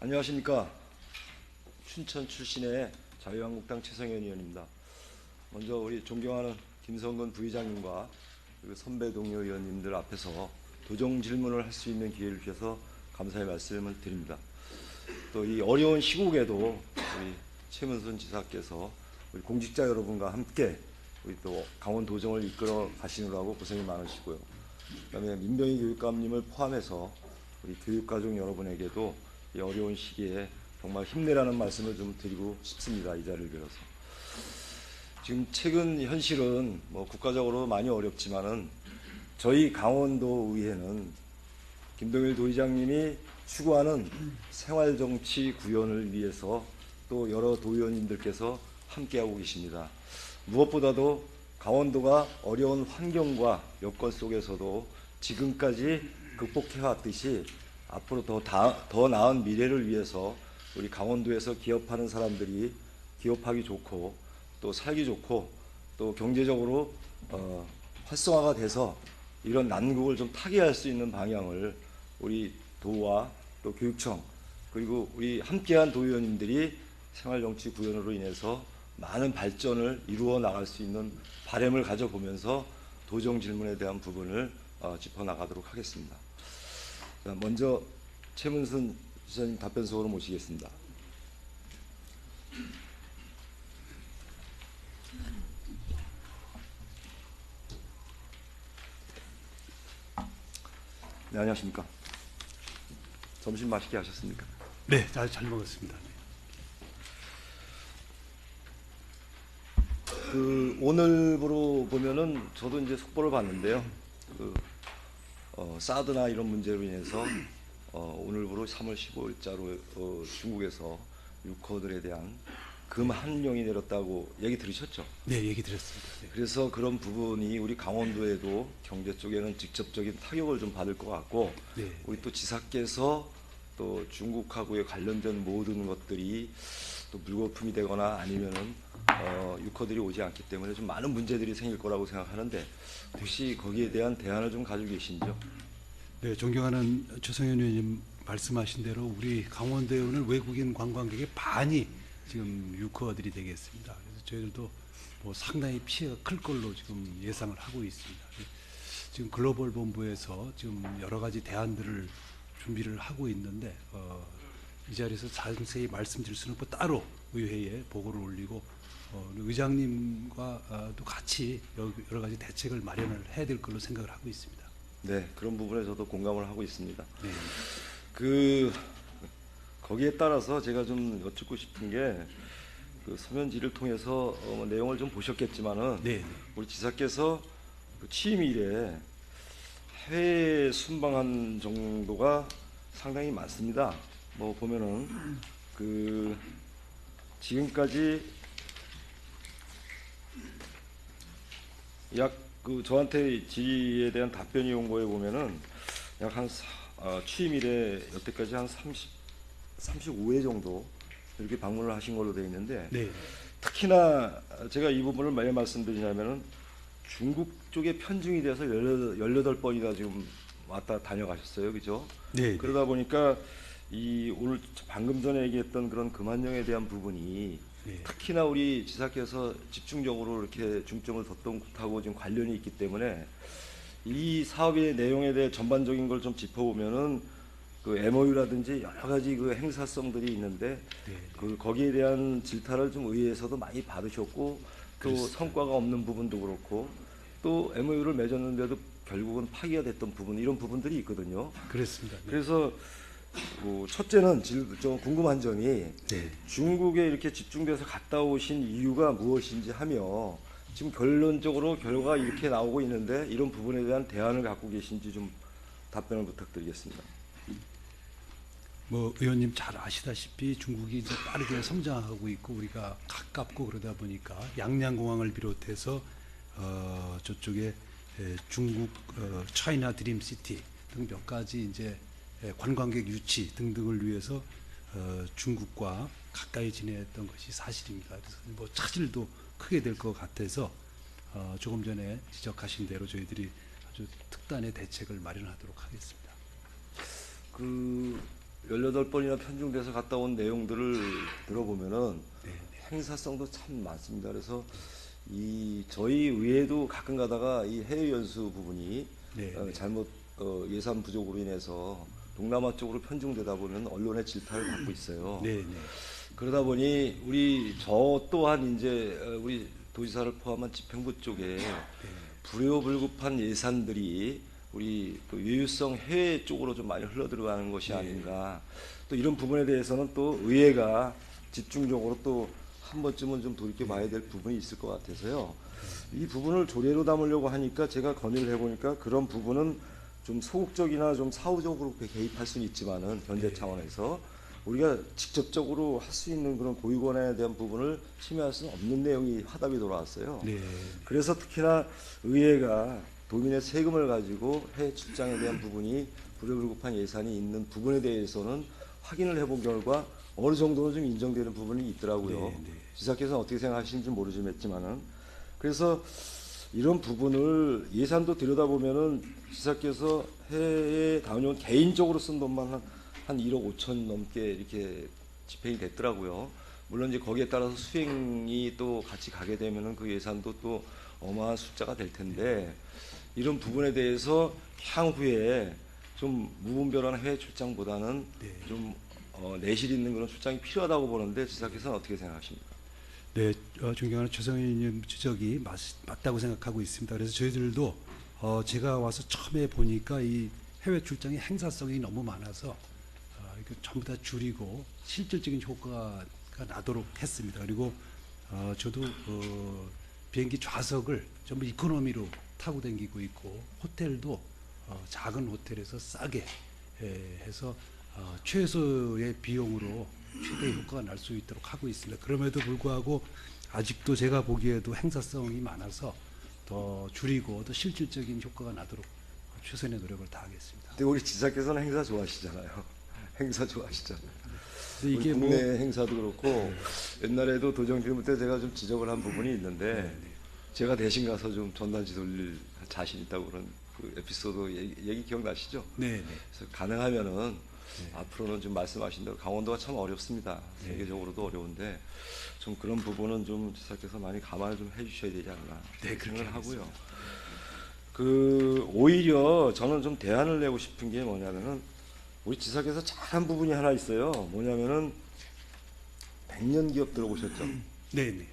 안녕하십니까. 춘천 출신의 자유한국당 최성현 의원입니다. 먼저 우리 존경하는 김성근 부의장님과 그리고 선배 동료 의원님들 앞에서 도정 질문을 할 수 있는 기회를 주셔서 감사의 말씀을 드립니다. 또 이 어려운 시국에도 우리 최문순 지사께서 우리 공직자 여러분과 함께 우리 또 강원도정을 이끌어 가시느라고 고생이 많으시고요. 그다음에 민병희 교육감님을 포함해서 우리 교육가족 여러분에게도 이 어려운 시기에 정말 힘내라는 말씀을 좀 드리고 싶습니다. 이 자리를 빌어서. 지금 최근 현실은 뭐 국가적으로 많이 어렵지만은 저희 강원도의회는 김동일 도의장님이 추구하는 생활정치 구현을 위해서 또 여러 도의원님들께서 함께하고 계십니다. 무엇보다도 강원도가 어려운 환경과 여건 속에서도 지금까지 극복해왔듯이 앞으로 더 나은 미래를 위해서 우리 강원도에서 기업하는 사람들이 기업하기 좋고 또 살기 좋고 또 경제적으로 활성화가 돼서 이런 난국을 좀 타개할 수 있는 방향을 우리 도와 또 교육청 그리고 우리 함께한 도의원님들이 생활정치 구현으로 인해서 많은 발전을 이루어 나갈 수 있는 바람을 가져보면서 도정 질문에 대한 부분을 짚어나가도록 하겠습니다. 자, 먼저 최문순 지사님 답변석으로 모시겠습니다. 네, 안녕하십니까. 점심 맛있게 하셨습니까? 네, 잘 먹었습니다. 오늘부로 보면은 저도 이제 속보를 봤는데요. 사드나 이런 문제로 인해서 오늘부로 3월 15일자로 중국에서 유커들에 대한 금 한령이 내렸다고 얘기 들으셨죠? 네, 얘기 드렸습니다. 네. 그래서 그런 부분이 우리 강원도에도 경제 쪽에는 직접적인 타격을 좀 받을 것 같고, 네. 우리 또 지사께서 또 중국하고의 관련된 모든 것들이 또 물거품이 되거나 아니면은 유커들이 오지 않기 때문에 좀 많은 문제들이 생길 거라고 생각하는데 혹시 거기에 대한 대안을 좀 가지고 계신지요? 네, 존경하는 최성현 의원님 말씀하신 대로 우리 강원도에 오는 외국인 관광객의 반이 지금 유커들이 되겠습니다. 그래서 저희들도 뭐 상당히 피해가 클 걸로 지금 예상을 하고 있습니다. 지금 글로벌 본부에서 지금 여러 가지 대안들을 준비를 하고 있는데 이 자리에서 자세히 말씀드릴 수는 없고 따로 의회에 보고를 올리고 의장님과도 같이 여러 가지 대책을 마련을 해야 될 걸로 생각을 하고 있습니다. 네, 그런 부분에 저도 공감을 하고 있습니다. 네. 거기에 따라서 제가 좀 여쭙고 싶은 게 서면지를 통해서 내용을 좀 보셨겠지만은 네. 우리 지사께서 취임 이래 해외 순방한 정도가 상당히 많습니다. 뭐 보면은 지금까지 약 저한테 질의에 대한 답변이 온 거에 보면은 약 취임 이래 여태까지 한 35회 정도 이렇게 방문을 하신 걸로 되어 있는데, 네. 특히나 제가 이 부분을 왜 말씀드리냐면은 중국 쪽에 편중이 돼서 18번이나 지금 왔다 다녀가셨어요. 그죠? 네. 그러다 보니까 오늘 방금 전에 얘기했던 그런 금한령에 대한 부분이 네. 특히나 우리 지사께서 집중적으로 이렇게 중점을 뒀던 곳하고 지금 관련이 있기 때문에 이 사업의 내용에 대해 전반적인 걸 좀 짚어보면은 MOU라든지 여러 가지 행사성들이 있는데 네. 거기에 대한 질타를 좀 의회에서도 많이 받으셨고 또 그렇습니다. 성과가 없는 부분도 그렇고 또 MOU를 맺었는데도 결국은 파기가 됐던 부분 이런 부분들이 있거든요. 그렇습니다. 네. 그래서 첫째는 좀 궁금한 점이 네. 중국에 이렇게 집중돼서 갔다 오신 이유가 무엇인지 하며 지금 결론적으로 결과가 이렇게 나오고 있는데 이런 부분에 대한 대안을 갖고 계신지 좀 답변을 부탁드리겠습니다. 뭐 의원님 잘 아시다시피 중국이 이제 빠르게 성장하고 있고 우리가 가깝고 그러다 보니까 양양공항을 비롯해서 저쪽에 중국 차이나 드림 시티 등 몇 가지 이제 관광객 유치 등등을 위해서 중국과 가까이 지냈던 것이 사실입니다. 그래서 뭐 차질도 크게 될 것 같아서 조금 전에 지적하신 대로 저희들이 아주 특단의 대책을 마련하도록 하겠습니다. 18번이나 편중돼서 갔다 온 내용들을 들어보면은 네, 행사성도 참 많습니다. 그래서 이 저희 의회도 가끔 가다가 이 해외 연수 부분이 네, 잘못 예산 부족으로 인해서 동남아 쪽으로 편중되다 보면 언론의 질타를 받고 있어요. 네, 네, 그러다 보니 우리 저 또한 이제 우리 도지사를 포함한 집행부 쪽에 불효불급한 예산들이 우리 그 외유성 해외 쪽으로 좀 많이 흘러 들어가는 것이 아닌가. 또 이런 부분에 대해서는 또 의회가 집중적으로 또 한 번쯤은 좀 돌이켜 봐야 될 부분이 있을 것 같아서요. 이 부분을 조례로 담으려고 하니까 제가 건의를 해보니까 그런 부분은 좀 소극적이나 좀 사후적으로 개입할 수는 있지만은 현재 차원에서 우리가 직접적으로 할 수 있는 그런 고유권에 대한 부분을 침해할 수는 없는 내용이 화답이 돌아왔어요. 네, 그래서 특히나 의회가 도민의 세금을 가지고 해외 출장에 대한 부분이 불효불급한 예산이 있는 부분에 대해서는 확인을 해본 결과 어느 정도는 좀 인정되는 부분이 있더라고요. 네, 네. 지사께서는 어떻게 생각하시는지 모르지만은 그래서 이런 부분을 예산도 들여다보면은 지사께서 해외에 다녀온 개인적으로 쓴 돈만 한 1억 5천 넘게 이렇게 집행이 됐더라고요. 물론 이제 거기에 따라서 수행이 또 같이 가게 되면은 그 예산도 또 어마어마한 숫자가 될 텐데 이런 부분에 대해서 향후에 좀 무분별한 해외 출장보다는 네. 좀 내실 있는 그런 출장이 필요하다고 보는데 지사께서는 어떻게 생각하십니까? 네, 존경하는 최성현 의원님 지적이 맞다고 생각하고 있습니다. 그래서 저희들도 제가 와서 처음에 보니까 이 해외 출장의 행사성이 너무 많아서 이거 전부 다 줄이고 실질적인 효과가 나도록 했습니다. 그리고 저도 비행기 좌석을 전부 이코노미로 타고 다니고 있고 호텔도 작은 호텔에서 싸게 해서 최소의 비용으로 최대 효과가 날 수 있도록 하고 있습니다. 그럼에도 불구하고 아직도 제가 보기에도 행사성이 많아서 더 줄이고 더 실질적인 효과가 나도록 최선의 노력을 다하겠습니다. 근데 우리 지사께서는 행사 좋아하시잖아요. 행사 좋아하시잖아요. 근데 이게 우리 국내 행사도 그렇고 옛날에도 도정필무 때 제가 좀 지적을 한 부분이 있는데 제가 대신 가서 좀 전단지 돌릴 자신 있다고 그런 그 에피소드 얘기 기억나시죠? 네, 네. 그래서 가능하면은 앞으로는 좀 말씀하신 대로 강원도가 참 어렵습니다. 세계적으로도 어려운데 좀 그런 부분은 좀 지사께서 많이 감안을 좀 해주셔야 되지 않나 네, 생각을 그렇게 하고요. 그 오히려 저는 좀 대안을 내고 싶은 게 뭐냐면은 우리 지사께서 잘한 부분이 하나 있어요. 뭐냐면은 100년 기업 들어보셨죠? 네, 네.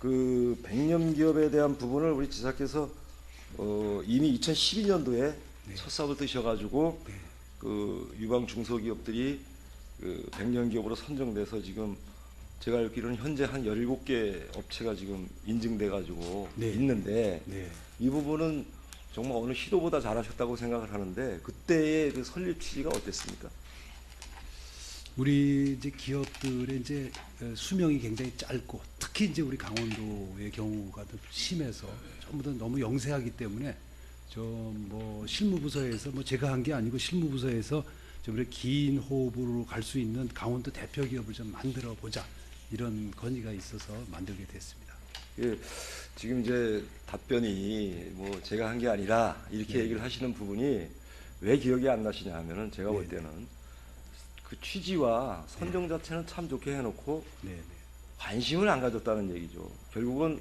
그 100년 기업에 대한 부분을 우리 지사께서 이미 2012년도에 첫 삽을 뜨셔가지고 그 유방 중소기업들이 그 100년 기업으로 선정돼서 지금 제가 알기로는 현재 한 17개 업체가 지금 인증돼가지고 네. 있는데 네. 이 부분은 정말 어느 시도보다 잘하셨다고 생각을 하는데 그때의 그 설립 취지가 어땠습니까? 우리 이제 기업들의 이제 수명이 굉장히 짧고 특히 이제 우리 강원도의 경우가 더 심해서 전부 다 너무 영세하기 때문에 좀 뭐 실무부서에서 뭐 제가 한 게 아니고 실무부서에서 좀 이렇게 긴 호흡으로 갈 수 있는 강원도 대표 기업을 좀 만들어 보자 이런 건의가 있어서 만들게 됐습니다. 예, 지금 이제 답변이 뭐 제가 한 게 아니라 이렇게 얘기를 하시는 부분이 왜 기억이 안 나시냐 하면은 제가 볼 때는 그 취지와 선정 자체는 참 좋게 해놓고 네, 네. 관심을 안 가졌다는 얘기죠. 결국은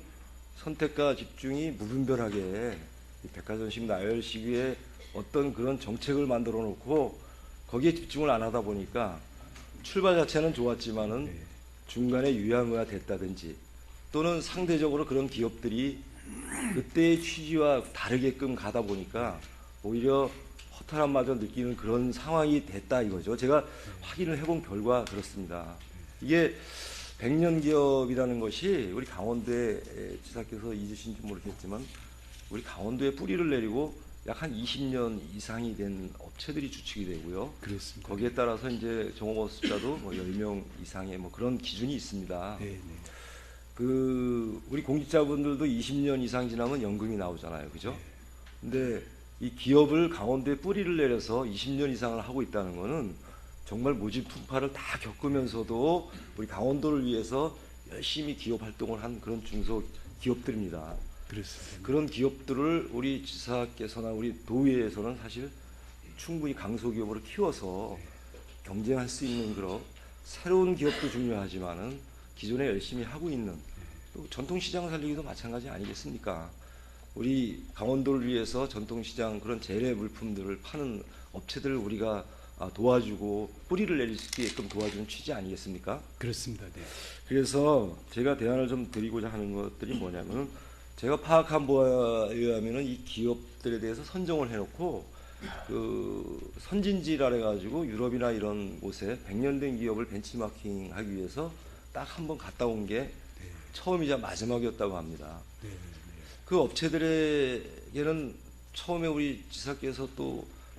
선택과 집중이 무분별하게 이 백화점식 나열식 위에 어떤 그런 정책을 만들어 놓고 거기에 집중을 안 하다 보니까 출발 자체는 좋았지만은 네. 중간에 유야무야 됐다든지 또는 상대적으로 그런 기업들이 그때의 취지와 다르게끔 가다 보니까 오히려 허탈함마저 느끼는 그런 상황이 됐다 이거죠. 제가 확인을 해본 결과 그렇습니다. 이게 100년 기업이라는 것이 우리 강원도에 지사께서 잊으신지 모르겠지만 우리 강원도에 뿌리를 내리고 약 한 20년 이상이 된 업체들이 주축이 되고요. 그렇습니다. 거기에 따라서 이제 종업원 숫자도 뭐 10명 이상의 뭐 그런 기준이 있습니다. 네, 네. 그 우리 공직자분들도 20년 이상 지나면 연금이 나오잖아요. 그죠? 근데 이 기업을 강원도에 뿌리를 내려서 20년 이상을 하고 있다는 거는 정말 모진풍파를 다 겪으면서도 우리 강원도를 위해서 열심히 기업 활동을 한 그런 중소 기업들입니다. 그렇습니다. 그런 기업들을 우리 지사께서나 우리 도의회에서는 사실 충분히 강소기업으로 키워서 경쟁할 수 있는 그런 새로운 기업도 중요하지만은 기존에 열심히 하고 있는 또 전통시장 살리기도 마찬가지 아니겠습니까? 우리 강원도를 위해서 전통시장 그런 재래 물품들을 파는 업체들을 우리가 도와주고 뿌리를 내릴 수 있게끔 도와주는 취지 아니겠습니까? 그렇습니다. 네. 그래서 제가 대안을 좀 드리고자 하는 것들이 뭐냐면 제가 파악한 바에 의하면은 이 기업들에 대해서 선정을 해놓고 그 선진지라 해가지고 유럽이나 이런 곳에 100년 된 기업을 벤치마킹하기 위해서 딱 한 번 갔다 온 게 처음이자 마지막이었다고 합니다. 네. 그 업체들에게는 처음에 우리 지사께서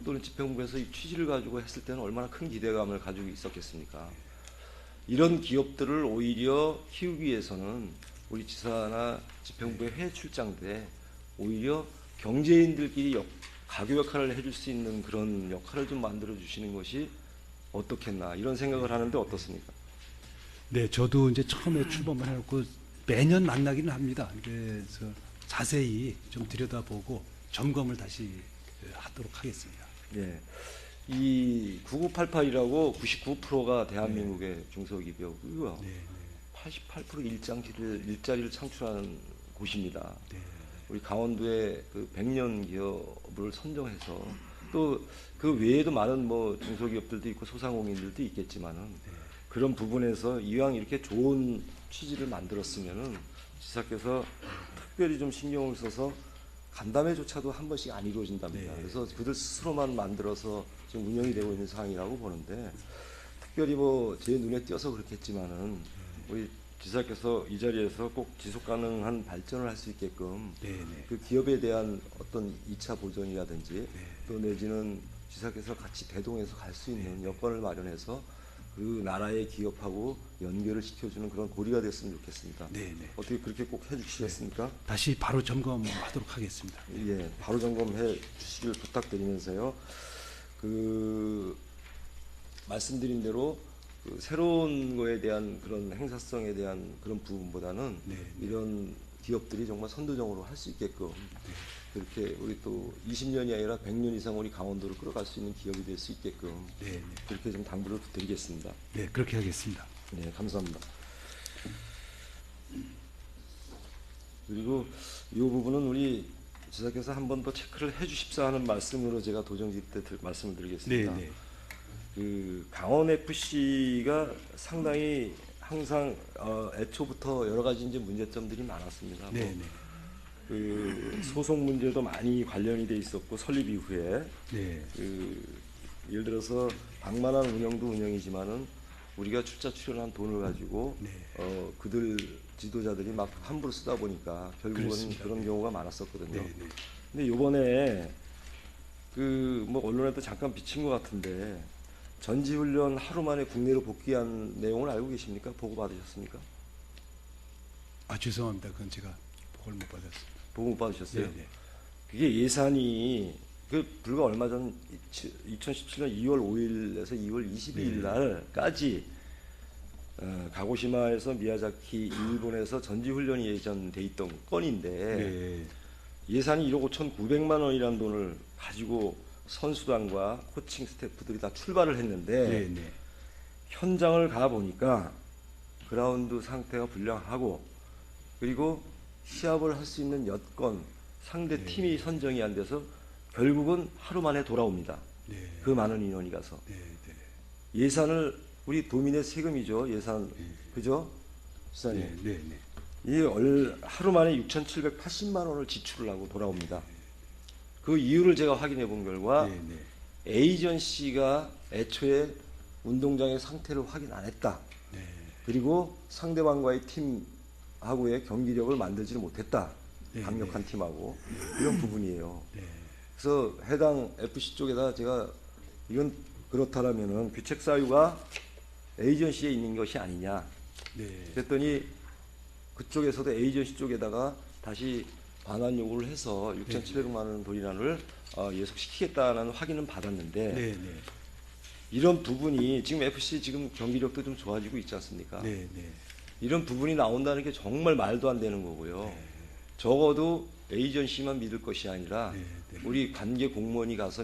또는 집행부에서 이 취지를 가지고 했을 때는 얼마나 큰 기대감을 가지고 있었겠습니까? 이런 기업들을 오히려 키우기 위해서는 우리 지사나 집행부의 해외 출장 때 오히려 경제인들끼리 가교 역할을 해줄 수 있는 그런 역할을 좀 만들어 주시는 것이 어떻겠나 이런 생각을 하는데 어떻습니까? 네, 저도 이제 처음에 출범을 해놓고 매년 만나기는 합니다. 그래서 자세히 좀 들여다보고 점검을 다시 하도록 하겠습니다. 예. 이 9988이라고 99%가 대한민국의 중소기업이고요. 네, 88% 일자리를 창출하는 곳입니다. 네, 우리 강원도의 그 100년 기업을 선정해서 또 그 외에도 많은 뭐 중소기업들도 있고 소상공인들도 있겠지만은 그런 부분에서 이왕 이렇게 좋은 취지를 만들었으면은 지사께서 특별히 좀 신경을 써서 간담회조차도 한 번씩 안 이루어진답니다. 네. 그래서 그들 스스로만 만들어서 지금 운영이 되고 있는 상황이라고 보는데 특별히 뭐 제 눈에 띄어서 그렇겠지만은 우리 지사께서 이 자리에서 꼭 지속 가능한 발전을 할 수 있게끔 네, 네. 그 기업에 대한 어떤 2차 보전이라든지 또 내지는 지사께서 같이 대동해서 갈 수 있는 여건을 마련해서 그 나라의 기업하고 연결을 시켜주는 그런 고리가 됐으면 좋겠습니다. 네, 네. 어떻게 그렇게 꼭 해주시겠습니까? 다시 바로 점검하도록 하겠습니다. 예, 바로 점검해 주시길 부탁드리면서요. 그 말씀드린 대로 그 새로운 거에 대한 그런 행사성에 대한 그런 부분보다는 네. 이런 기업들이 정말 선도적으로 할 수 있게끔 그렇게 우리 또 20년이 아니라 100년 이상 우리 강원도를 끌어갈 수 있는 기업이 될 수 있게끔 네, 네. 그렇게 좀 당부를 드리겠습니다. 네, 그렇게 하겠습니다. 네, 감사합니다. 그리고 이 부분은 우리 지사께서 한 번 더 체크를 해주십사 하는 말씀으로 제가 도정직 때 말씀을 네, 드리겠습니다. 네. 그 강원 FC가 상당히 항상 애초부터 여러 가지 이제 문제점들이 많았습니다. 네, 뭐 네. 그 소송 문제도 많이 관련이 돼 있었고 설립 이후에 네. 그 예를 들어서 방만한 운영도 운영이지만은 우리가 출자 출연한 돈을 가지고 네. 그들 지도자들이 막 함부로 쓰다 보니까 결국은 그렇습니다. 그런 경우가 많았었거든요. 네, 네. 근데 이번에 그 뭐 언론에도 잠깐 비친 것 같은데 전지훈련 하루 만에 국내로 복귀한 내용을 알고 계십니까? 보고 받으셨습니까? 아, 죄송합니다. 그건 제가 보고를 못 받았습니다. 보고 못 받으셨어요? 네, 네. 그게 예산이 그 불과 얼마 전 2017년 2월 5일에서 2월 22일 날까지 가고시마에서 미야자키 일본에서 전지훈련이 예정돼 있던 건인데 네. 예산이 1억 5,900만 원이라는 돈을 가지고 선수단과 코칭 스태프들이 다 출발을 했는데 네, 네. 현장을 가 보니까 그라운드 상태가 불량하고 그리고 시합을 할 수 있는 여건 상대 팀이 선정이 안 돼서 결국은 하루 만에 돌아옵니다. 네. 그 많은 인원이 가서 네, 네. 예산을 우리 도민의 세금이죠. 예산 그죠? 시사님. 네, 네, 네. 이 하루 만에 6,780만 원을 지출을 하고 돌아옵니다. 그 이유를 제가 확인해 본 결과 네, 네. 에이전시가 애초에 운동장의 상태를 확인 안 했다. 네. 그리고 상대방과의 팀하고의 경기력을 만들지를 못했다. 네, 강력한 팀하고 이런 부분이에요. 네. 그래서 해당 FC 쪽에다 제가 이건 그렇다라면은 귀책 사유가 에이전시에 있는 것이 아니냐. 네. 그랬더니 그쪽에서도 에이전시 쪽에다가 다시 반환 요구를 해서 6,700만 원 돈이란을 예속시키겠다는 확인은 받았는데 네, 네. 이런 부분이 지금 FC 지금 경기력도 좀 좋아지고 있지 않습니까? 네, 네. 이런 부분이 나온다는 게 정말 말도 안 되는 거고요. 적어도 에이전시만 믿을 것이 아니라 네, 네. 우리 관계 공무원이 가서